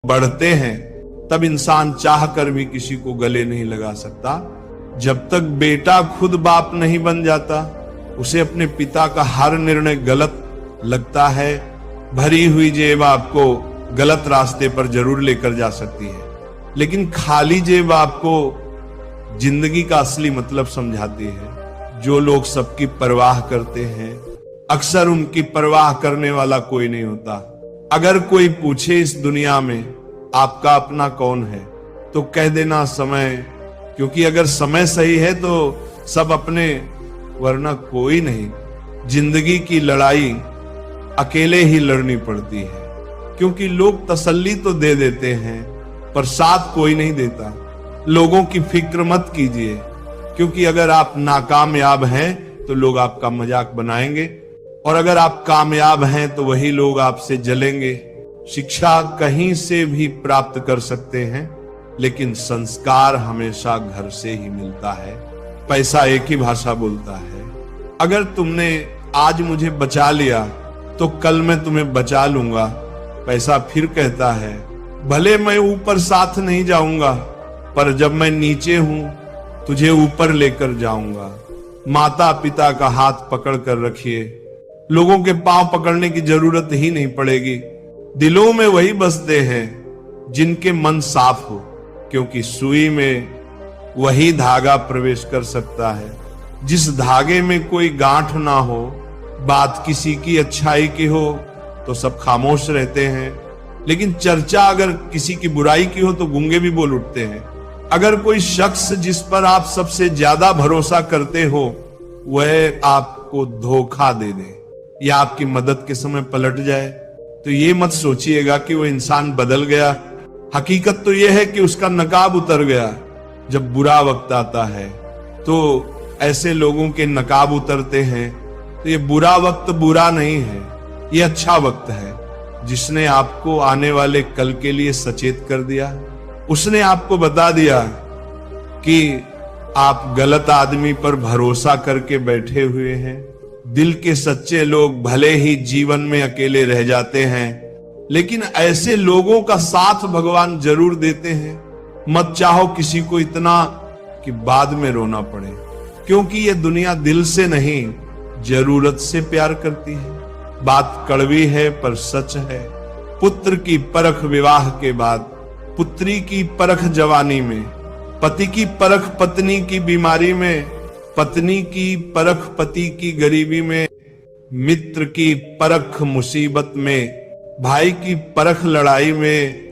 बढ़ते हैं तब इंसान चाह कर भी किसी को गले नहीं लगा सकता। जब तक बेटा खुद बाप नहीं बन जाता, उसे अपने पिता का हर निर्णय गलत लगता है। भरी हुई जेब आपको गलत रास्ते पर जरूर लेकर जा सकती है, लेकिन खाली जेब आपको जिंदगी का असली मतलब समझाती है। जो लोग सबकी परवाह करते हैं, अक्सर उनकी परवाह करने वाला कोई नहीं होता। अगर कोई पूछे इस दुनिया में आपका अपना कौन है, तो कह देना समय, क्योंकि अगर समय सही है तो सब अपने, वरना कोई नहीं। जिंदगी की लड़ाई अकेले ही लड़नी पड़ती है, क्योंकि लोग तसल्ली तो दे देते हैं पर साथ कोई नहीं देता। लोगों की फिक्र मत कीजिए, क्योंकि अगर आप नाकामयाब हैं तो लोग आपका मजाक बनाएंगे, और अगर आप कामयाब हैं तो वही लोग आपसे जलेंगे। शिक्षा कहीं से भी प्राप्त कर सकते हैं, लेकिन संस्कार हमेशा घर से ही मिलता है। पैसा एक ही भाषा बोलता है। अगर तुमने आज मुझे बचा लिया तो कल मैं तुम्हें बचा लूंगा। पैसा फिर कहता है, भले मैं ऊपर साथ नहीं जाऊंगा, पर जब मैं नीचे हूं तुझे ऊपर लेकर जाऊंगा। माता पिता का हाथ पकड़ कर रखिए, लोगों के पांव पकड़ने की जरूरत ही नहीं पड़ेगी। दिलों में वही बसते हैं जिनके मन साफ हो, क्योंकि सुई में वही धागा प्रवेश कर सकता है जिस धागे में कोई गांठ ना हो। बात किसी की अच्छाई की हो तो सब खामोश रहते हैं, लेकिन चर्चा अगर किसी की बुराई की हो तो गूंगे भी बोल उठते हैं। अगर कोई शख्स जिस पर आप सबसे ज्यादा भरोसा करते हो वह आपको धोखा दे दे या आपकी मदद के समय पलट जाए, तो ये मत सोचिएगा कि वो इंसान बदल गया। हकीकत तो यह है कि उसका नकाब उतर गया। जब बुरा वक्त आता है तो ऐसे लोगों के नकाब उतरते हैं, तो ये बुरा वक्त बुरा नहीं है, ये अच्छा वक्त है। जिसने आपको आने वाले कल के लिए सचेत कर दिया, उसने आपको बता दिया कि आप गलत आदमी पर भरोसा करके बैठे हुए हैं। दिल के सच्चे लोग भले ही जीवन में अकेले रह जाते हैं, लेकिन ऐसे लोगों का साथ भगवान जरूर देते हैं। मत चाहो किसी को इतना कि बाद में रोना पड़े, क्योंकि ये दुनिया दिल से नहीं जरूरत से प्यार करती है। बात कड़वी है पर सच है। पुत्र की परख विवाह के बाद, पुत्री की परख जवानी में, पति की परख पत्नी की बीमारी में, पत्नी की परख पति की गरीबी में, मित्र की परख मुसीबत में, भाई की परख लड़ाई में,